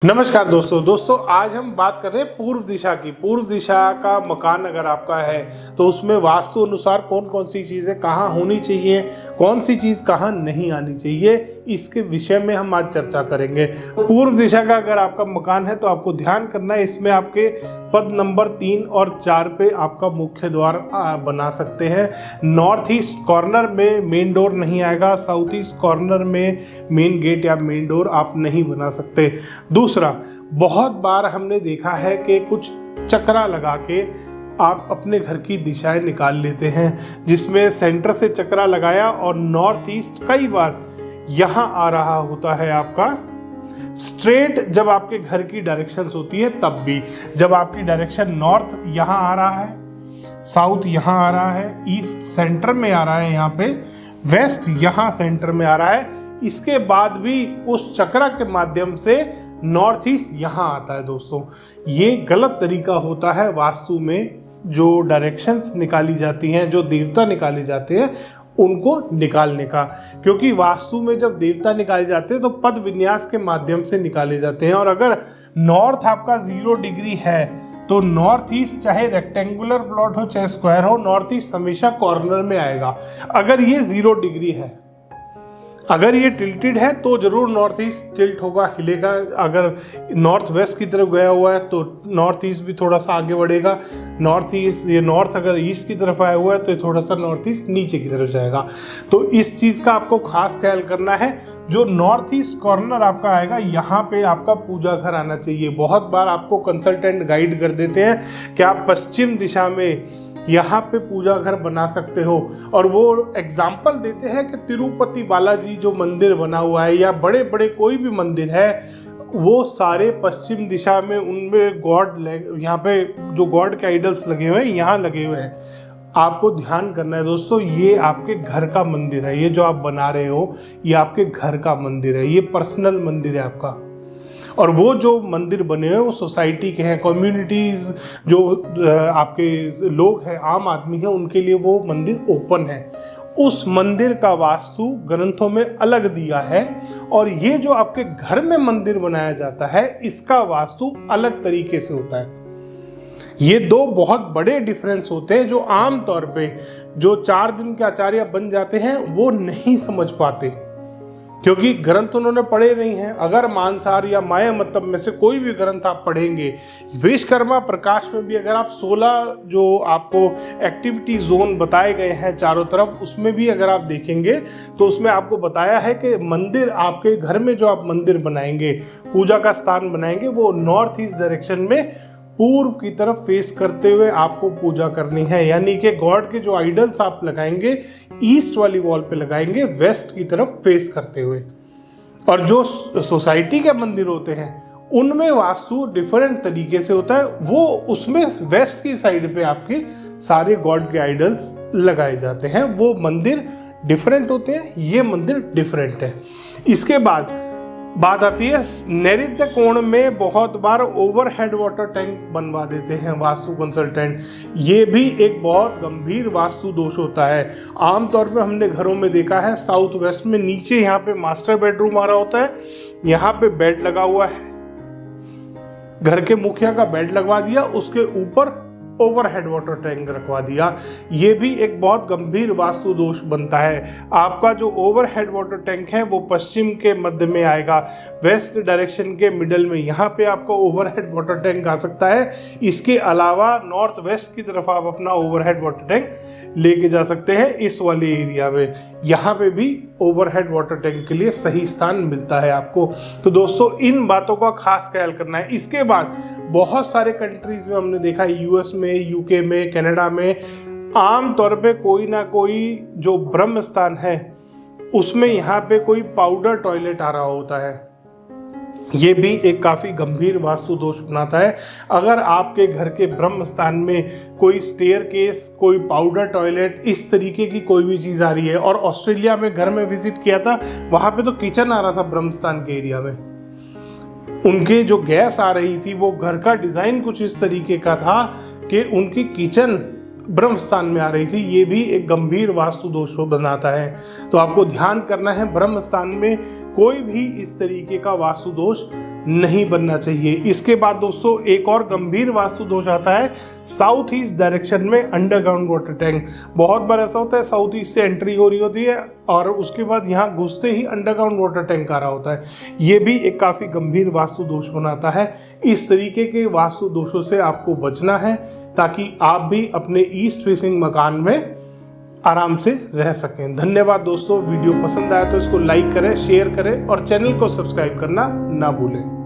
नमस्कार दोस्तों आज हम बात कर रहे हैं पूर्व दिशा की। पूर्व दिशा का मकान अगर आपका है तो उसमें वास्तु अनुसार कौन कौन सी चीज़ें कहाँ होनी चाहिए, कौन सी चीज़ कहाँ नहीं आनी चाहिए, इसके विषय में हम आज चर्चा करेंगे। पूर्व दिशा का अगर आपका मकान है तो आपको ध्यान करना है, इसमें आपके पद नंबर 3 और 4 पे आपका मुख्य द्वार बना सकते हैं। नॉर्थ ईस्ट कॉर्नर में मेन डोर नहीं आएगा, साउथ ईस्ट कॉर्नर में मेन गेट या मेन डोर आप नहीं बना सकते। दूसरा, बहुत बार हमने देखा है कि कुछ चक्रा लगा के आप अपने घर की दिशाएं निकाल लेते हैं, जिसमें सेंटर से चक्रा लगाया और नॉर्थ ईस्ट कई बार यहाँ आ रहा होता है आपका स्ट्रेट। जब आपके घर की डायरेक्शंस होती है तब भी, जब आपकी डायरेक्शन नॉर्थ यहाँ आ रहा है, साउथ यहाँ आ रहा है, ईस्ट सेंटर में आ रहा है, यहाँ पे वेस्ट यहाँ सेंटर में आ रहा है, इसके बाद भी उस चक्रा के माध्यम से नॉर्थ ईस्ट यहाँ आता है। दोस्तों, ये गलत तरीका होता है वास्तु में। जो डायरेक्शंस निकाली जाती हैं, जो देवता निकाले जाते हैं, उनको निकालने का, क्योंकि वास्तु में जब देवता निकाले जाते हैं तो पद विन्यास के माध्यम से निकाले जाते हैं। और अगर नॉर्थ आपका 0 डिग्री है तो नॉर्थ ईस्ट चाहे रेक्टेंगुलर प्लॉट हो चाहे स्क्वायर हो, नॉर्थ ईस्ट हमेशा कॉर्नर में आएगा। अगर ये 0 डिग्री है, अगर ये टिल्टेड है तो जरूर नॉर्थ ईस्ट टिल्ट होगा, हिलेगा। अगर नॉर्थ वेस्ट की तरफ गया हुआ है तो नॉर्थ ईस्ट भी थोड़ा सा आगे बढ़ेगा। नॉर्थ ईस्ट, ये नॉर्थ अगर ईस्ट की तरफ आया हुआ है तो थोड़ा सा नॉर्थ ईस्ट नीचे की तरफ जाएगा। तो इस चीज़ का आपको खास ख्याल करना है। जो नॉर्थ ईस्ट कॉर्नर आपका आएगा, यहाँ पे आपका पूजा घर आना चाहिए। बहुत बार आपको कंसल्टेंट गाइड कर देते हैं कि आप पश्चिम दिशा में यहाँ पे पूजा घर बना सकते हो, और वो एग्जाम्पल देते हैं कि तिरुपति बालाजी जो मंदिर बना हुआ है या बड़े बड़े कोई भी मंदिर है, वो सारे पश्चिम दिशा में, उनमें गॉड, यहाँ पे जो गॉड के आइडल्स लगे हुए हैं यहाँ लगे हुए हैं। आपको ध्यान करना है दोस्तों, ये आपके घर का मंदिर है। ये जो आप बना रहे हो ये आपके घर का मंदिर है, ये पर्सनल मंदिर है आपका। और वो जो मंदिर बने हुए वो सोसाइटी के हैं, कम्युनिटीज़ जो आपके लोग हैं, आम आदमी है, उनके लिए वो मंदिर ओपन है। उस मंदिर का वास्तु ग्रंथों में अलग दिया है, और ये जो आपके घर में मंदिर बनाया जाता है इसका वास्तु अलग तरीके से होता है। ये दो बहुत बड़े डिफरेंस होते हैं जो आम तौर पे जो 4 दिन के आचार्य बन जाते हैं वो नहीं समझ पाते, क्योंकि ग्रंथ उन्होंने पढ़े नहीं हैं। अगर मानसार या माया मतलब में से कोई भी ग्रंथ आप पढ़ेंगे, विश्वकर्मा प्रकाश में भी अगर आप 16 जो आपको एक्टिविटी जोन बताए गए हैं चारों तरफ, उसमें भी अगर आप देखेंगे तो उसमें आपको बताया है कि मंदिर, आपके घर में जो आप मंदिर बनाएंगे, पूजा का स्थान बनाएंगे, वो नॉर्थ ईस्ट डायरेक्शन में पूर्व की तरफ फेस करते हुए आपको पूजा करनी है। यानी कि गॉड के जो आइडल्स आप लगाएंगे ईस्ट वाली वॉल पे लगाएंगे, वेस्ट की तरफ फेस करते हुए। और जो सोसाइटी के मंदिर होते हैं उनमें वास्तु डिफरेंट तरीके से होता है, वो उसमें वेस्ट की साइड पे आपके सारे गॉड के आइडल्स लगाए जाते हैं। वो मंदिर डिफरेंट होते हैं, ये मंदिर डिफरेंट है। इसके बाद बात आती है नैऋत्य कोण में बहुत बार ओवरहेड वाटर टैंक बनवा देते हैं वास्तु कंसल्टेंट। ये भी एक बहुत गंभीर वास्तु दोष होता है। आमतौर पे हमने घरों में देखा है साउथ वेस्ट में नीचे यहाँ पे मास्टर बेडरूम आ रहा होता है, यहाँ पे बेड लगा हुआ है, घर के मुखिया का बेड लगवा दिया, उसके ऊपर ओवरहेड वाटर टैंक रखवा दिया। ये भी एक बहुत गंभीर वास्तु दोष बनता है। आपका जो ओवरहेड वाटर टैंक है वो पश्चिम के मध्य में आएगा, वेस्ट डायरेक्शन के मिडल में यहाँ पे आपका ओवरहेड वाटर टैंक आ सकता है। इसके अलावा नॉर्थ वेस्ट की तरफ आप अपना ओवरहेड वाटर टैंक लेके जा सकते हैं। इस वाले एरिया में यहाँ पे भी ओवरहेड वाटर टैंक के लिए सही स्थान मिलता है आपको। तो दोस्तों, इन बातों का खास ख्याल करना है। इसके बाद बहुत सारे कंट्रीज में हमने देखा, यूएस में, यूके में, कनाडा में, आम तौर पे कोई ना कोई जो ब्रह्म स्थान है उसमें यहाँ पे कोई पाउडर टॉयलेट आ रहा होता है। ये भी एक काफ़ी गंभीर वास्तु दोष बनाता है। अगर आपके घर के ब्रह्म स्थान में कोई स्टेयर केस, कोई पाउडर टॉयलेट, इस तरीके की कोई भी चीज़ आ रही है, और ऑस्ट्रेलिया में घर में विजिट किया था, वहाँ पे तो किचन आ रहा था ब्रह्म स्थान के एरिया में, उनके जो गैस आ रही थी वो घर का डिज़ाइन कुछ इस तरीके का था कि उनकी किचन ब्रह्म स्थान में आ रही थी। ये भी एक गंभीर वास्तु दोष बनाता है। तो आपको ध्यान करना है, ब्रह्म स्थान में कोई भी इस तरीके का वास्तु दोष नहीं बनना चाहिए। इसके बाद दोस्तों एक और गंभीर वास्तु दोष आता है साउथ ईस्ट डायरेक्शन में अंडरग्राउंड वाटर टैंक। बहुत बार ऐसा होता है साउथ ईस्ट से एंट्री हो रही होती है और उसके बाद यहाँ घुसते ही अंडरग्राउंड वाटर टैंक आ रहा होता है। ये भी एक काफ़ी गंभीर वास्तु दोष बनाता है। इस तरीके के वास्तु दोषों से आपको बचना है ताकि आप भी अपने ईस्ट फेसिंग मकान में आराम से रह सकें। धन्यवाद दोस्तों, वीडियो पसंद आया तो इसको लाइक करें, शेयर करें और चैनल को सब्सक्राइब करना ना भूलें।